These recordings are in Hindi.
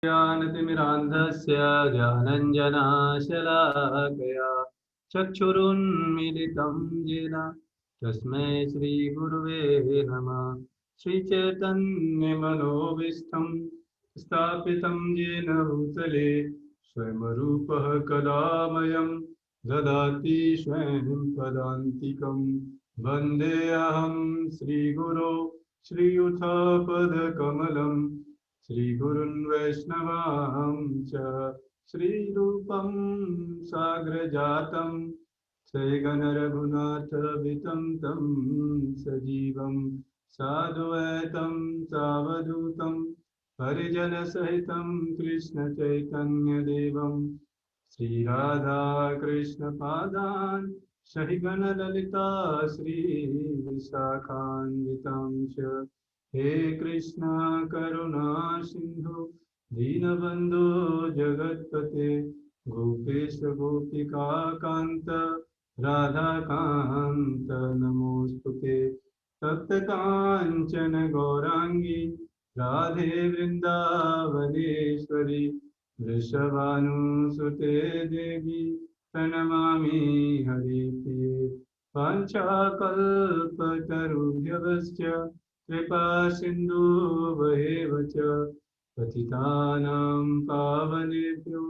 ज्ञानतिमिरान्धस्य ज्ञानञ्जनशलाकया चक्षुरुन्मीलितं येन तस्मै श्रीगुरुवे नमः। श्रीचैतन्यमनोभीष्टं स्थापितं येन भूतले स्वयंरूपः कदामयं ददाति स्वयं पदान्तिकं। वन्देऽहं श्रीगुरो श्रीयुतापदकमलम् श्रीगुरुन् वैष्णवांश्च श्रीरूपं साग्रजातं सैगणरघुनाथवितं तं सजीवं साद्वैतं सावधूतं परिजनसहितं कृष्णचैतन्यदेवं श्रीराधाकृष्णपादान् सहिगणललिता श्रीविशाखान्वितांश्च। हे कृष्णा करुणा सिंधु दीनबंधु जगतपते गोपेश गोपिका कांत राधा कांत नमोस्तुते। तप्त कांचन गौरांगी राधे वृंदावनेश्वरी वृषभानुसुते देवी प्रणमामि हरिप्रिये। वाञ्छाकल्पतरुभ्यश्च कृपा सिंधु वहेव च पतितानां पावनेभ्यो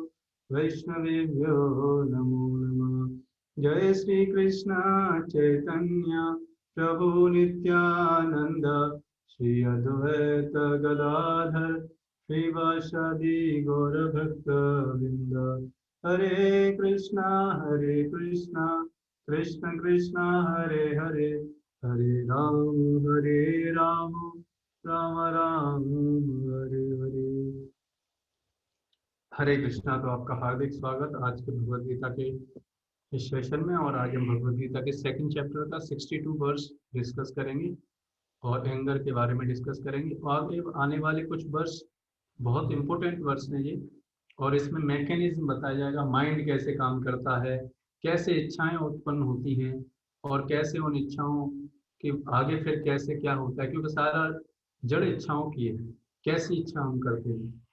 वैष्णवेभ्यो नमो नमः। जय श्री कृष्ण चैतन्य प्रभु नित्यानंद श्री अद्वैत गदाधर श्रीवासादि गौरभक्त वृंद। हरे कृष्णा कृष्ण कृष्ण हरे हरे हरे राम राम राम हरे हरे। हरे कृष्णा। तो आपका हार्दिक स्वागत आज के भगवद गीता के इस सेशन में। और आज हम भगवद गीता के सेकंड चैप्टर का 62 वर्स डिस्कस करेंगे और एंगर के बारे में डिस्कस करेंगे। और ये आने वाले कुछ वर्स बहुत इंपॉर्टेंट वर्स हैं ये, और इसमें मैकेनिज्म बताया जाएगा, माइंड कैसे काम करता है, कैसे इच्छाएं उत्पन्न होती हैं और कैसे उन इच्छाओं कि आगे फिर कैसे क्या होता है, क्योंकि सारा जड़ इच्छाओं की है, कैसी इच्छा हम करते हैं।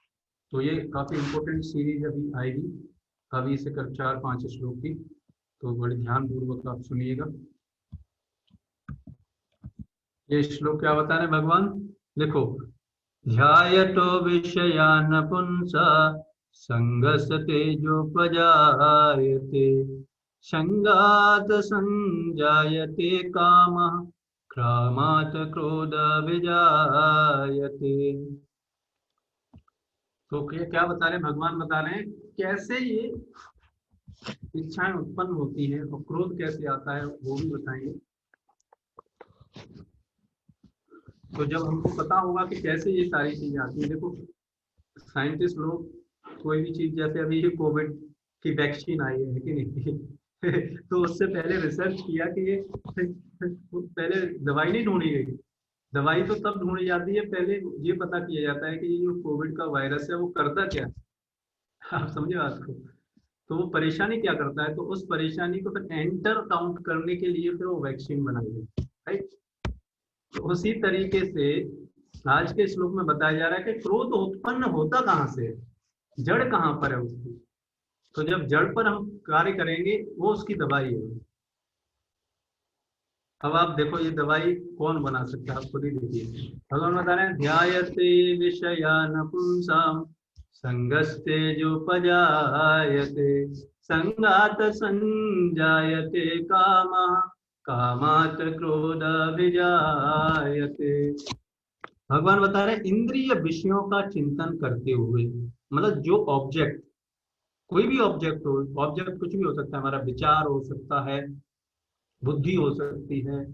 तो ये काफी इम्पोर्टेंट सीरीज अभी आएगी, अभी से कर 4-5 श्लोक की, तो बड़े ध्यान पूर्वक आप सुनिएगा। ये श्लोक क्या बता रहे भगवान, देखो। ध्यायतो विषयान् पुंसा संगस्तेजोपजायते संगात् संजायते कामः क्रामात् क्रोध विजायते। तो क्या बता रहे भगवान, बता रहे हैं कैसे ये इच्छाएं उत्पन्न होती हैं और क्रोध कैसे आता है वो भी बताएंगे। तो जब हमको पता होगा कि कैसे ये सारी चीजें आती हैं, देखो साइंटिस्ट लोग कोई भी चीज, जैसे अभी ये कोविड की वैक्सीन आई है कि नहीं तो उससे पहले रिसर्च किया कि ये पहले दवाई नहीं ढूंढी गई। दवाई तो तब ढूंढी जाती है, पहले ये पता किया जाता है कि ये जो कोविड का वायरस है वो करता क्या है। आप समझे बात को। तो वो परेशानी क्या करता है, तो उस परेशानी को फिर एंटर काउंट करने के लिए फिर वो वैक्सीन बनाई गई, राइट। तो उसी तरीके से आज के श्लोक में बताया जा रहा है कि क्रोध उत्पन्न होता कहाँ से है, जड़ कहाँ पर है उसकी। तो जब जड़ पर हम कार्य करेंगे वो उसकी दवाई है। अब आप देखो ये दवाई कौन बना सकता है, आप खुद ही देखिए। भगवान बता रहे हैं ध्यायते विषयान् पुंसां संगस्तेजोपजायते संगात् संजायते कामः कामात् क्रोध विजायते। भगवान बता रहे हैं इंद्रिय विषयों का चिंतन करते हुए, मतलब जो ऑब्जेक्ट, कोई भी ऑब्जेक्ट हो, ऑब्जेक्ट कुछ भी हो सकता है, हमारा विचार हो सकता है, बुद्धि हो सकती है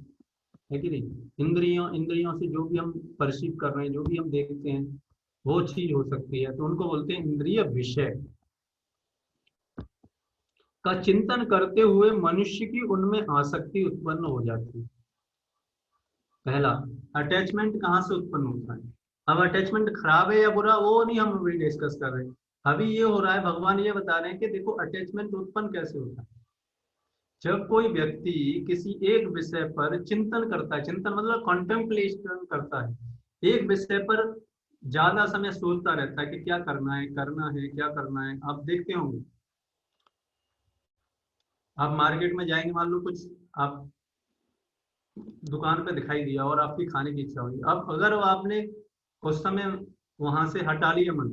कि नहीं। इंद्रियों इंद्रियों से जो भी हम परसीव कर रहे हैं, जो भी हम देखते हैं, वो चीज हो सकती है, तो उनको बोलते हैं इंद्रिय विषय। का चिंतन करते हुए मनुष्य की उनमें आसक्ति उत्पन्न हो जाती है। पहला, अटैचमेंट कहाँ से उत्पन्न होता है। अब अटैचमेंट खराब है या बुरा वो नहीं हम अभी डिस्कस कर रहे हैं। अभी ये हो रहा है, भगवान ये बता रहे हैं कि देखो अटैचमेंट उत्पन्न कैसे होता है। जब कोई व्यक्ति किसी एक विषय पर चिंतन करता है, चिंतन मतलब कॉन्टेम्पलेशन करता है, एक विषय पर ज्यादा समय सोचता रहता है कि क्या करना है क्या करना है। आप देखते होंगे, आप मार्केट में जाएंगे, मान लो कुछ आप दुकान पे दिखाई दिया और आपकी खाने की इच्छा हुई, अब अगर वो आपने उस समय वहां से हटा लिया मन,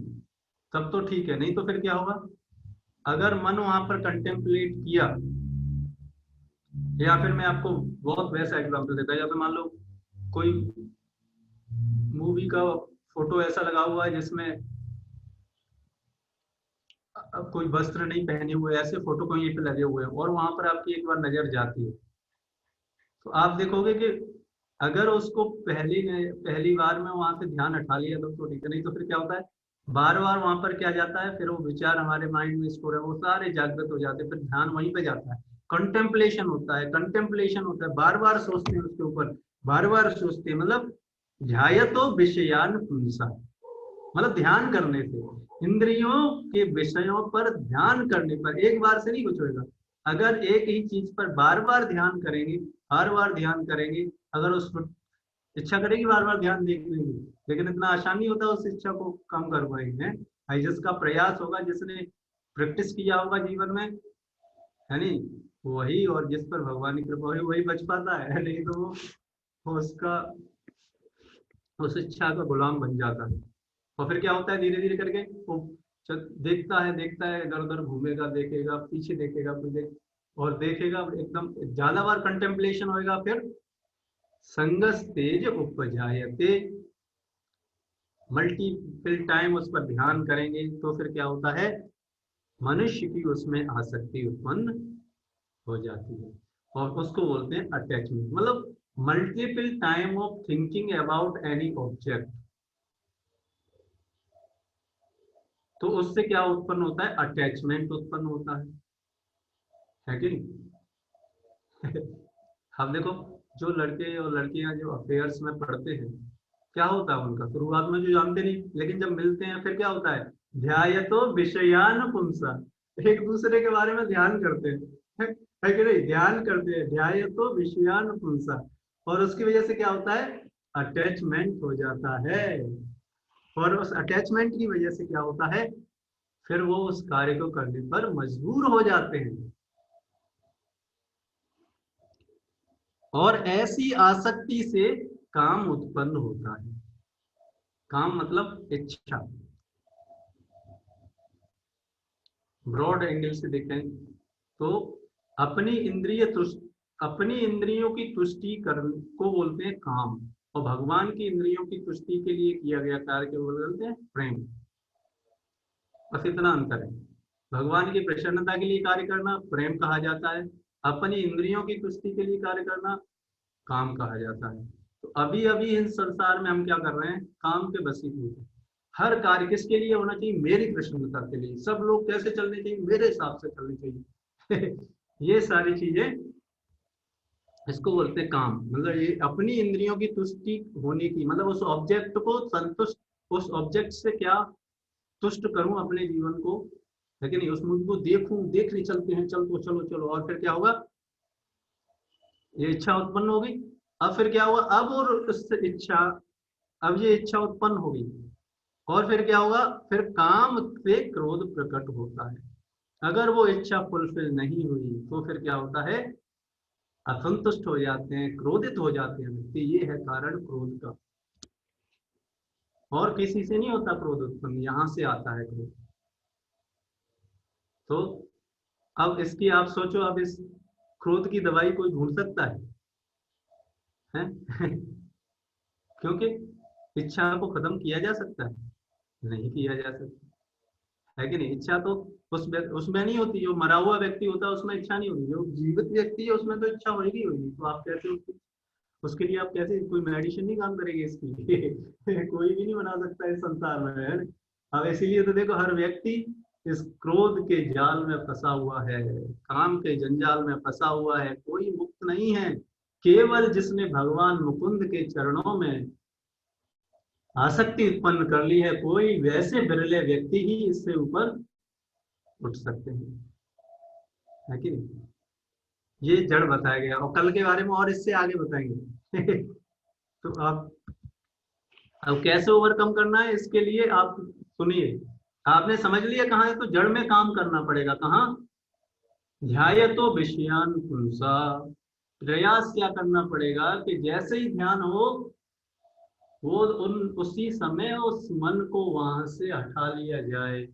तब तो ठीक है, नहीं तो फिर क्या होगा? अगर मन वहां पर कंटेम्पलेट किया, या फिर मैं आपको बहुत वैसा एग्जांपल देता है, या फिर मान लो कोई मूवी का फोटो ऐसा लगा हुआ है जिसमें अब कोई वस्त्र नहीं पहने हुए, ऐसे फोटो कहीं पे लगे हुए हैं, और वहां पर आपकी एक बार नजर जाती है, तो आप देखोगे कि अगर उसको पहली बार में वहां से ध्यान हटा लिया तो ठीक है, नहीं तो फिर क्या होता है? बार बार वहां पर क्या जाता है, फिर वो विचार हमारे माइंड में स्टोर है, वो सारे जागृत हो जाते हैं, फिर ध्यान वहीं पे जाता है। कंटेम्पलेशन होता है, बार बार सोचते हैं उसके ऊपर, बार बार सोचते हैं, मतलब ध्यायतो विषयान पुंसा, मतलब ध्यान करने से, इंद्रियों के विषयों पर ध्यान करने पर एक बार से नहीं कुछ होगा। अगर एक ही चीज पर बार बार ध्यान करेंगे, बार बार ध्यान करेंगे, अगर उस पर इच्छा करेगी बार बार ध्यान देखने की, लेकिन इतना आसान नहीं होता उस इच्छा को कम कर पाएंगे। भाई जिसका प्रयास होगा, जिसने प्रैक्टिस किया होगा जीवन में, है नहीं, वही, और जिस पर भगवान की कृपा हुई वही बच पाता है, नहीं तो वो उसका उस इच्छा का गुलाम बन जाता है। और फिर क्या होता है, धीरे धीरे करके वो देखता है, इधर उधर घूमेगा, देखेगा, पीछे देखेगा, कोई और देखेगा, एकदम ज्यादा बार कंटेम्पलेशन होएगा, फिर संगस तेज उपजायते, मल्टीपल टाइम उस पर ध्यान करेंगे तो फिर क्या होता है, मनुष्य की उसमें आसक्ति उत्पन्न हो जाती है, और उसको बोलते हैं अटैचमेंट। मतलब multiple time of thinking about any object, तो उससे क्या उत्पन्न होता है, अटैचमेंट उत्पन्न होता है कि नहीं? अब देखो, जो लड़के और लड़कियां जो अफेयर्स में पढ़ते हैं, क्या होता है उनका, शुरुआत में जो जानते नहीं, लेकिन जब मिलते हैं फिर क्या होता है, ध्यायतो विषयान पुंसा, एक दूसरे के बारे में ध्यान करते हैं, है कि नहीं, ध्यान करते हैं, ध्यायतो विषयान पुंसा, और उसकी वजह से क्या होता है, अटैचमेंट हो जाता है, और उस अटैचमेंट की वजह से क्या होता है, फिर वो उस कार्य को करने पर मजबूर हो जाते हैं, और ऐसी आसक्ति से काम उत्पन्न होता है। काम मतलब इच्छा, ब्रॉड एंगल से देखें तो अपनी इंद्रिय तुष्ट अपनी इंद्रियों की तुष्टि कर को बोलते हैं काम, और भगवान की इंद्रियों की तुष्टि के लिए किया गया कार्य को बोलते हैं प्रेम। बस इतना अंतर है, भगवान की प्रसन्नता के लिए कार्य करना प्रेम कहा जाता है, अपनी इंद्रियों की तुष्टि के लिए कार्य करना काम कहा जाता है। तो अभी अभी इस संसार में हम क्या कर रहे हैं, काम के वशीभूत हैं। हर कार्य किसके लिए होना चाहिए, मेरी प्रसन्नता के लिए, सब लोग कैसे चलने चाहिए, मेरे हिसाब से चलने चाहिए। ये सारी चीजें, इसको बोलते हैं काम, मतलब ये अपनी इंद्रियों की तुष्टि होने की, मतलब उस ऑब्जेक्ट को संतुष्ट, उस ऑब्जेक्ट से क्या तुष्ट करूं अपने जीवन को, लेकिन उस मुझ को देखने चलते हैं, चल तो चलो चलो, और फिर क्या होगा, ये इच्छा उत्पन्न हो गई। अब फिर क्या होगा, अब और उस इच्छा, अब ये इच्छा उत्पन्न हो गई, और फिर क्या होगा, फिर काम से क्रोध प्रकट होता है। अगर वो इच्छा फुलफिल नहीं हुई तो फिर क्या होता है, असंतुष्ट हो जाते हैं, क्रोधित हो जाते हैं व्यक्ति, ये है कारण क्रोध का। और किसी से नहीं होता क्रोध उत्पन्न, यहाँ से आता है क्रोध। तो अब इसकी आप सोचो, अब इस क्रोध की दवाई कोई ढूंढ सकता है? क्योंकि इच्छा को खत्म किया जा सकता है, नहीं किया जा सकता, है कि नहीं? इच्छा तो उसमें नहीं होती, जो मरा हुआ व्यक्ति होता है उसमें इच्छा नहीं होती, जो जीवित व्यक्ति है उसमें तो इच्छा होगी होगी, तो आप कैसे उसके लिए आप कैसे, कोई मेडिसिन नहीं काम करेगी इसकी लिए? कोई भी नहीं बना सकता इस संसार में, है ना? अब इसीलिए तो देखो, हर व्यक्ति इस क्रोध के जाल में फंसा हुआ है, काम के जंजाल में फंसा हुआ है, कोई मुक्त नहीं है। केवल जिसने भगवान मुकुंद के चरणों में आसक्ति उत्पन्न कर ली है, कोई वैसे बिरले व्यक्ति ही इससे ऊपर उठ सकते हैं, है कि नहीं? ये जड़ बताया गया, और कल के बारे में और इससे आगे बताएंगे। तो आप अब कैसे ओवरकम करना है इसके लिए आप सुनिए। आपने समझ लिया कहाँ है, तो जड़ में काम करना पड़ेगा। कहाँ? ध्यायतो विषयान पुंसा। प्रयास क्या करना पड़ेगा कि जैसे ही ध्यान हो, वो उन उसी समय उस मन को वहां से हटा लिया जाए।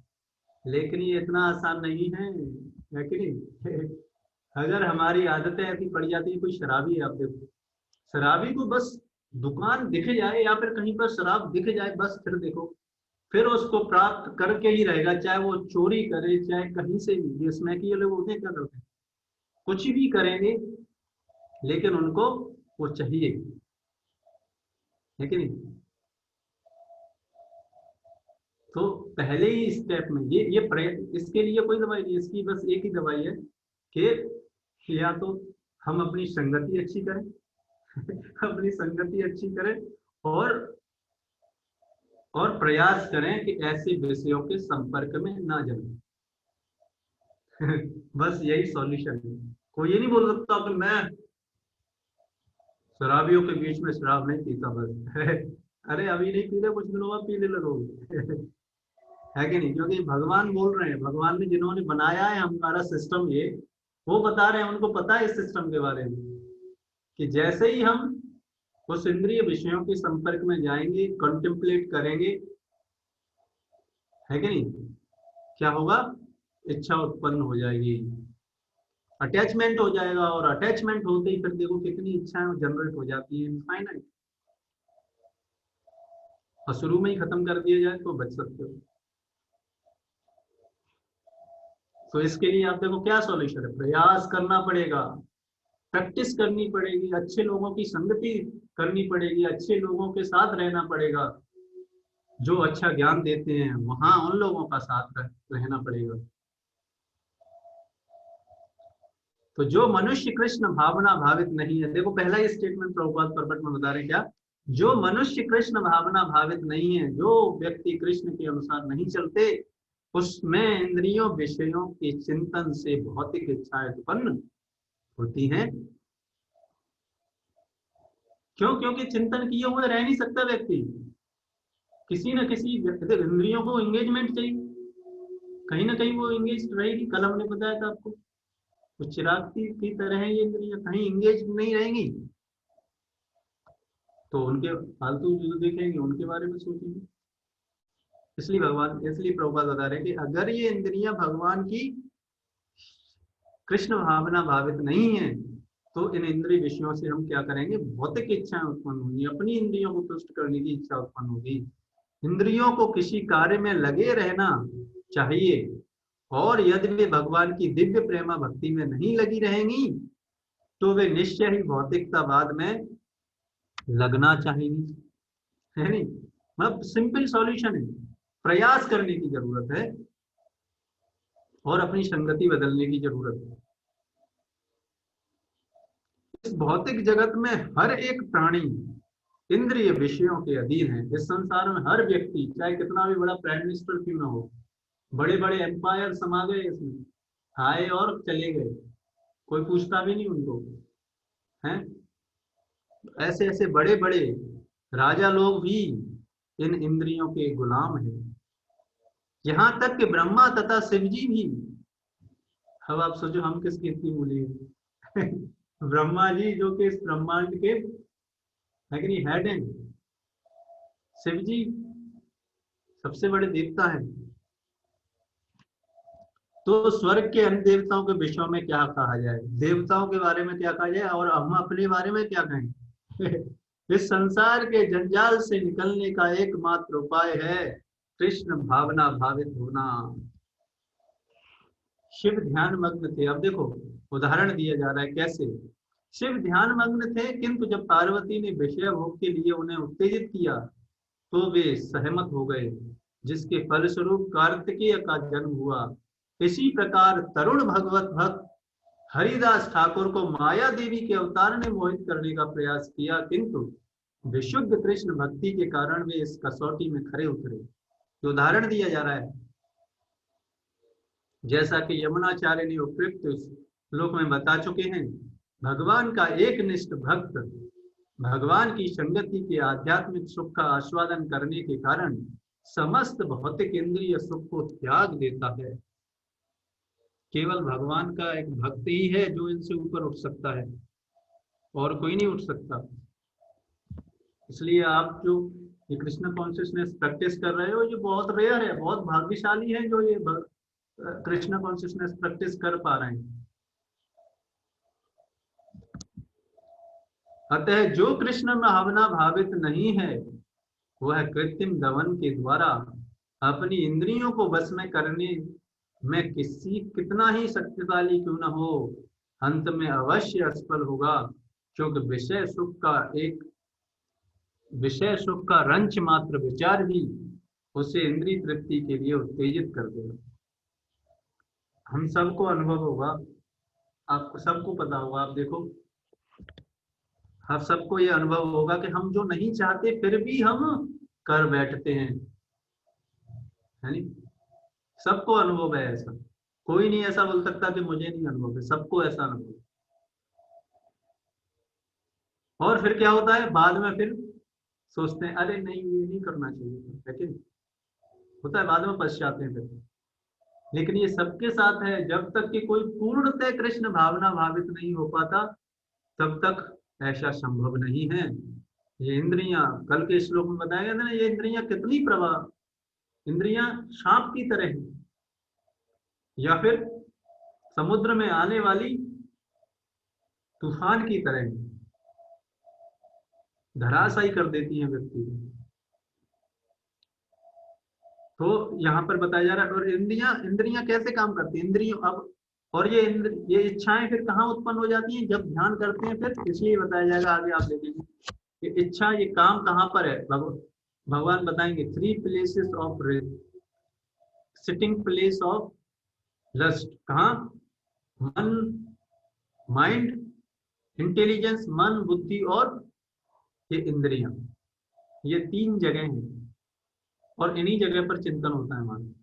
लेकिन ये इतना आसान नहीं है कि नहीं? अगर हमारी आदतें ऐसी पड़ जाती है, कोई शराबी है, आप देखो, शराबी को बस दुकान दिख जाए या फिर कहीं पर शराब दिख जाए, बस फिर देखो, फिर उसको प्राप्त करके ही रहेगा, चाहे वो चोरी करे, चाहे कहीं से भी। ये इसमें कि ये लोग उन्हें क्या करते हैं, कुछ भी करेंगे, लेकिन उनको वो चाहिए, है कि नहीं? तो पहले ही स्टेप में इसके लिए कोई दवाई नहीं, इसकी बस एक ही दवाई है कि या तो हम अपनी संगति अच्छी करें अपनी संगति अच्छी करें, और प्रयास करें कि ऐसे विषयों के संपर्क में ना जाए। बस यही सॉल्यूशन है। कोई ये नहीं बोल सकता कि मैं शराबियों के बीच में शराब नहीं पीता बस। अरे अभी नहीं पी रहे, कुछ दिनों बाद पीने लगोगे। है कि नहीं? क्योंकि भगवान बोल रहे हैं, भगवान ने जिन्होंने बनाया है हमारा सिस्टम, ये वो बता रहे हैं, उनको पता है इस सिस्टम के बारे में, कि जैसे ही हम उस इंद्रिय विषयों के संपर्क में जाएंगे, कंटेम्पलेट करेंगे, है कि नहीं, क्या होगा? इच्छा उत्पन्न हो जाएगी, अटैचमेंट हो जाएगा, और अटैचमेंट होते ही फिर देखो कितनी इच्छाएं जनरेट हो जाती है, इनफाइनाइट। और शुरू में ही खत्म कर दिया जाए तो बच सकते हो। तो इसके लिए आप देखो क्या सॉल्यूशन है, प्रयास करना पड़ेगा, प्रैक्टिस करनी पड़ेगी, अच्छे लोगों की संगति करनी पड़ेगी, अच्छे लोगों के साथ रहना पड़ेगा, जो अच्छा ज्ञान देते हैं वहां उन लोगों का साथ रहना पड़ेगा। तो जो मनुष्य कृष्ण भावना भावित नहीं है, देखो पहला ही स्टेटमेंट प्रभुपाद प्रकट में बता रहे क्या, जो मनुष्य कृष्ण भावना भावित नहीं है, जो व्यक्ति कृष्ण के अनुसार नहीं चलते, उसमें इंद्रियों विषयों के चिंतन से भौतिक इच्छाएं उत्पन्न होती हैं। क्यों? क्योंकि चिंतन किए हुए रह नहीं सकता व्यक्ति, किसी न किसी व्यक्ति इंद्रियों को एंगेजमेंट चाहिए, कहीं ना कहीं वो एंगेज रहेगी। कल हमने बताया था आपको, तो चिराग की तरह है ये इंद्रियां, कहीं एंगेज नहीं रहेंगी तो उनके फालतू जो देखेंगे उनके बारे में सोचेंगे। इसलिए प्रभुपाद बता रहे हैं कि अगर ये इंद्रियां भगवान की कृष्ण भावना भावित नहीं है, तो इन इंद्रिय विषयों से हम क्या करेंगे, भौतिक इच्छाएं उत्पन्न होंगी, अपनी इंद्रियों को तुष्ट करने की इच्छा उत्पन्न होगी। इंद्रियों को किसी कार्य में लगे रहना चाहिए, और यदि वे भगवान की दिव्य प्रेमा भक्ति में नहीं लगी रहेंगी, तो वे निश्चय ही भौतिकतावाद में लगना चाहेंगी, है नहीं? मतलब सिंपल सॉल्यूशन है, प्रयास करने की जरूरत है, और अपनी संगति बदलने की जरूरत है। इस भौतिक जगत में हर एक प्राणी इंद्रिय विषयों के अधीन है। इस संसार में हर व्यक्ति, चाहे कितना भी बड़ा प्राइम मिनिस्टर क्यों ना हो, बड़े बड़े एम्पायर समा गए इसमें, आए और चले गए, कोई पूछता भी नहीं उनको, है? ऐसे ऐसे बड़े बड़े राजा लोग भी इन इंद्रियों के गुलाम हैं, यहाँ तक कि ब्रह्मा तथा शिव जी भी। अब आप सोचो हम किसकी इतनी मूली है? ब्रह्मा जी जो कि इस ब्रह्मांड के, है कि नहीं, हेड हैं। शिव जी सबसे बड़े देवता हैं। तो स्वर्ग के अन्य देवताओं के विषयों में क्या कहा जाए, देवताओं के बारे में क्या कहा जाए, और हम अपने बारे में क्या कहें? इस संसार के जंजाल से निकलने का एकमात्र उपाय है कृष्ण भावना भावित होना। शिव ध्यान मग्न थे, अब देखो उदाहरण दिया जा रहा है कैसे। शिव ध्यान मग्न थे, किंतु जब पार्वती ने विषय भोग के लिए उन्हें उत्तेजित किया, तो वे सहमत हो गए, जिसके फलस्वरूप कार्तिकेय का जन्म हुआ। इसी प्रकार तरुण भगवत भक्त हरिदास ठाकुर को माया देवी के अवतार ने मोहित करने का प्रयास किया, किंतु विशुद्ध कृष्ण भक्ति के कारण वे इस कसौटी में खरे उतरे। तो उदाहरण दिया जा रहा है, जैसा कि यमुनाचार्य ने उपयुक्त श्लोक में बता चुके हैं, भगवान का एक निष्ठ भक्त भगवान की संगति के आध्यात्मिक सुख का आस्वादन करने के कारण समस्त भौतिक इंद्रिय सुख को त्याग देता है। केवल भगवान का एक भक्त ही है जो इनसे ऊपर उठ सकता है, और कोई नहीं उठ सकता। इसलिए आप जो ये कृष्ण कॉन्शियसनेस प्रैक्टिस कर रहे हो, ये बहुत रेयर है, बहुत भाग्यशाली है जो ये कृष्ण कॉन्शियसनेस प्रैक्टिस कर पा रहे हैं। अतः जो कृष्ण भावना भावित नहीं है, वह कृत्रिम दमन के द्वारा अपनी इंद्रियों को वश में करने में कितना ही शक्तिशाली क्यों न हो, अंत में अवश्य असफल होगा, क्योंकि विषय सुख का रंच मात्र विचार भी उसे इंद्रिय तृप्ति के लिए उत्तेजित कर देगा। हम सबको अनुभव होगा, आपको सबको पता होगा, आप देखो, हम सबको ये अनुभव होगा कि हम जो नहीं चाहते फिर भी हम कर बैठते हैं, है नहीं? सबको अनुभव है ऐसा, कोई नहीं ऐसा बोल सकता कि मुझे नहीं अनुभव है, सबको ऐसा अनुभव। और फिर क्या होता है, बाद में फिर सोचते हैं अरे नहीं ये नहीं करना चाहिए था, लेकिन होता है बाद में पछताते हैं फिर। लेकिन ये सबके साथ है, जब तक कि कोई पूर्णतः कृष्ण भावना भावित नहीं हो पाता तब तक ऐसा संभव नहीं है। ये इंद्रियां, कल के श्लोक में बताया गया था ना, ये इंद्रियां कितनी इंद्रियां सांप की तरह है, या फिर समुद्र में आने वाली तूफान की तरह है, धराशायी कर देती है व्यक्ति को। तो यहाँ पर बताया जा रहा है, और इंद्रियां इंद्रियां कैसे काम करती है, इंद्रियों अब, और ये इच्छाएं फिर कहाँ उत्पन्न हो जाती हैं, जब ध्यान करते हैं फिर, इसलिए बताया जाएगा आगे, आप देखेंगे कि इच्छा ये काम कहाँ पर है। भगवान बताएंगे 3 places of sitting place of lust, कहाँ? मन, माइंड, इंटेलिजेंस, मन, बुद्धि और ये इंद्रियां, ये 3 जगह हैं, और इन्हीं जगह पर चिंतन होता है हमारा।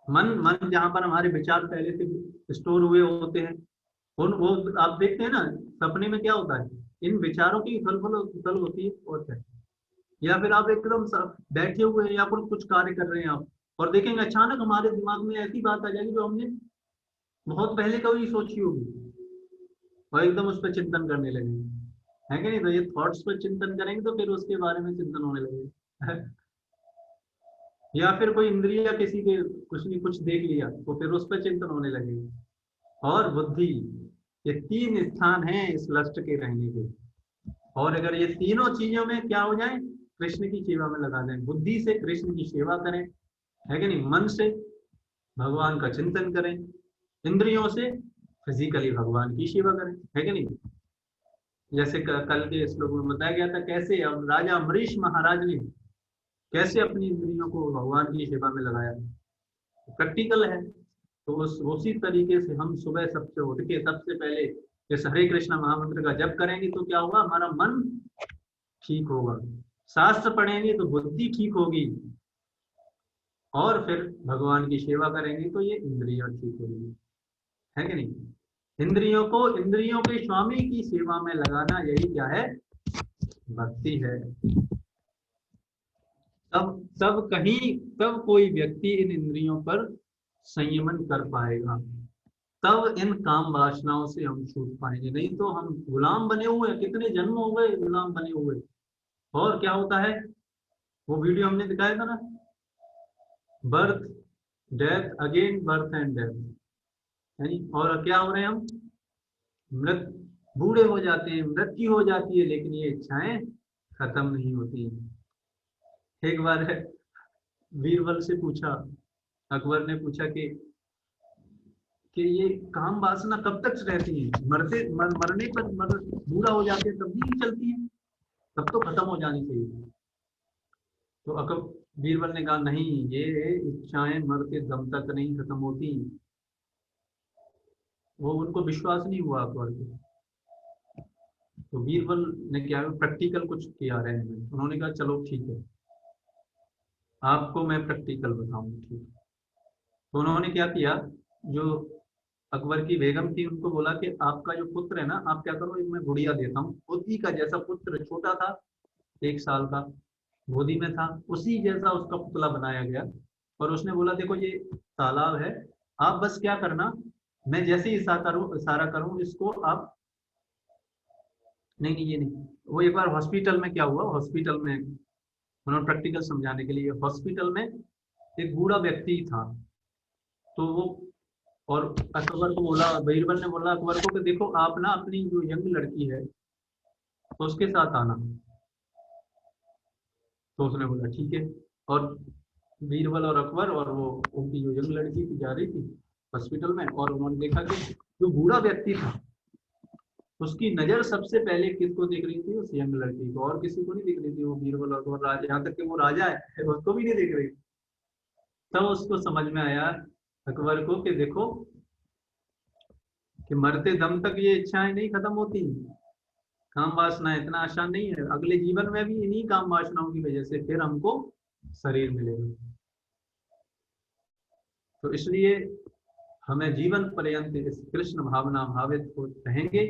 मन जहाँ पर हमारे विचार पहले से स्टोर हुए होते हैं, उन वो आप देखते हैं ना, सपने में क्या होता है, इन विचारों की उथल होती है, और क्या, या फिर आप एकदम बैठे हुए हैं या फिर कुछ कार्य कर रहे हैं आप, और देखेंगे अचानक हमारे दिमाग में ऐसी बात आ जाएगी जो हमने बहुत पहले कभी सोची होगी, और एकदम उस पर चिंतन करने लगेंगे, है कि नहीं? तो ये थॉट्स पर चिंतन करेंगे तो फिर उसके बारे में चिंतन होने लगेगा। या फिर कोई इंद्रिया किसी के कुछ नहीं कुछ देख लिया तो फिर उस पर चिंतन होने लगेगा। और बुद्धि, ये 3 स्थान हैं इस लस्ट के रहने के, और अगर ये तीनों चीजों में क्या हो जाए, कृष्ण की सेवा में लगा दें, बुद्धि से कृष्ण की सेवा करें, है कि नहीं, मन से भगवान का चिंतन करें, इंद्रियों से फिजिकली भगवान की सेवा करें, है कि नहीं? जैसे कल के श्लोक में बताया गया था कैसे अब राजा अम्बरीश महाराज ने कैसे अपनी इंद्रियों को भगवान की सेवा में लगाया, प्रैक्टिकल है। तो उसी तरीके से हम सुबह सबसे उठ के सबसे पहले इस हरे कृष्ण महामंत्र का जप करेंगे तो क्या होगा, हमारा मन ठीक होगा, शास्त्र पढ़ेंगे तो बुद्धि ठीक होगी, और फिर भगवान की सेवा करेंगे तो ये इंद्रियां ठीक होगी, है कि नहीं? इंद्रियों के स्वामी की सेवा में लगाना, यही क्या है, भक्ति है। तब कोई व्यक्ति इन इंद्रियों पर संयमन कर पाएगा, तब इन काम वासनाओं से हम छूट पाएंगे, नहीं तो हम गुलाम बने हुए हैं, कितने जन्म हो गए गुलाम बने हुए। और क्या होता है, वो वीडियो हमने दिखाया था ना, birth, death, again birth and death, है नहीं? और क्या हो रहे हैं हम, मृत बूढ़े हो जाते हैं, मृत्यु हो जाती है, लेकिन ये इच्छाएं खत्म नहीं होती। एक बार बीरबल से पूछा, अकबर ने पूछा कि ये काम वासना कब तक रहती है, मरने पर बूढ़ा हो जाते हैं तब भी चलती है, तब तो खत्म हो जानी चाहिए। तो अकबर बीरबल ने कहा नहीं, ये इच्छाएं मरते दम तक नहीं खत्म होती। वो उनको विश्वास नहीं हुआ अकबर को। तो बीरबल ने क्या प्रैक्टिकल कुछ किया रहे हैं, उन्होंने कहा चलो ठीक है, आपको मैं प्रैक्टिकल बताऊंगा, ठीक। तो उन्होंने क्या किया, जो अकबर की बेगम थी, उनको बोला कि आपका जो पुत्र है ना, आप क्या करो, एक मैं गुड़िया देता हूँ, उसी का जैसा पुत्र छोटा था, 1 साल का, गोदी में था, उसी जैसा उसका पुतला बनाया गया। और उसने बोला देखो ये तालाब है, आप बस क्या करना, मैं जैसे ही इशारा करूं इसको आप, नहीं नहीं ये नहीं, वो एक बार हॉस्पिटल में क्या हुआ, हॉस्पिटल में उन्होंने प्रैक्टिकल समझाने के लिए, हॉस्पिटल में एक बूढ़ा व्यक्ति था, तो वो, और अकबर को बोला, बीरबल ने बोला अकबर को कि देखो आप ना अपनी जो यंग लड़की है उसके साथ आना। तो उसने बोला ठीक है। और बीरबल और अकबर और वो उनकी जो यंग लड़की थी जा रही थी हॉस्पिटल में, और उन्होंने देखा कि जो बूढ़ा व्यक्ति था उसकी नजर सबसे पहले किसको देख रही थी, उस यंग लड़की को, और किसी को नहीं दिख रही थी। वो बीरबल और अकबर, राजा, यहाँ तक कि वो राजा है उसको भी नहीं देख रही। तब उसको समझ में आया अकबर को कि देखो कि मरते दम तक ये इच्छाएं नहीं खत्म होती, काम वासना इतना आसान नहीं है, अगले जीवन में भी इन्हीं काम वासनाओं की वजह से फिर हमको शरीर मिलेगा। तो इसलिए हमें जीवन पर्यंत इस कृष्ण भावना भावित हो रहेंगे,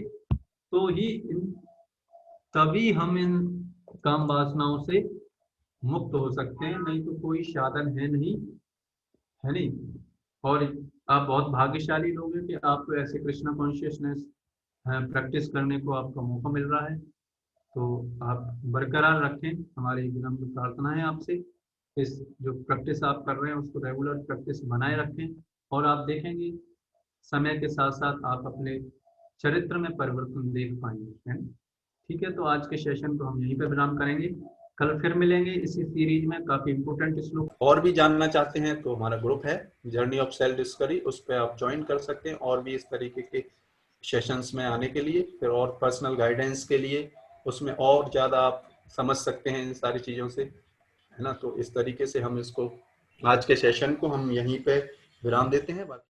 तो ही तभी हम इन काम वासनाओं से मुक्त हो सकते हैं, नहीं तो कोई साधन है नहीं, है नहीं। और आप बहुत भाग्यशाली लोग हैं कि आपको ऐसे कृष्णा कॉन्शियसनेस प्रैक्टिस करने को आपका मौका मिल रहा है। तो आप बरकरार रखें, हमारी विनम्र प्रार्थना है आपसे। इस जो प्रैक्टिस आप कर रहे हैं उसको रेगुलर प्रैक्टिस बनाए रखें, और आप देखेंगे समय के साथ साथ आप अपने चरित्र में परिवर्तन देख पाएंगे, है। ठीक है, तो आज के सेशन को हम यहीं पे विराम करेंगे, कल फिर मिलेंगे इसी सीरीज में काफी इंपोर्टेंट श्लोक। और भी जानना चाहते हैं तो हमारा ग्रुप है जर्नी ऑफ सेल्फ डिस्कवरी, उस पर आप ज्वाइन कर सकते हैं, और भी इस तरीके के सेशंस में आने के लिए, फिर और पर्सनल गाइडेंस के लिए, उसमें और ज़्यादा आप समझ सकते हैं इन सारी चीज़ों से, है ना। तो इस तरीके से हम इसको, आज के सेशन को हम यहीं पे विराम देते हैं।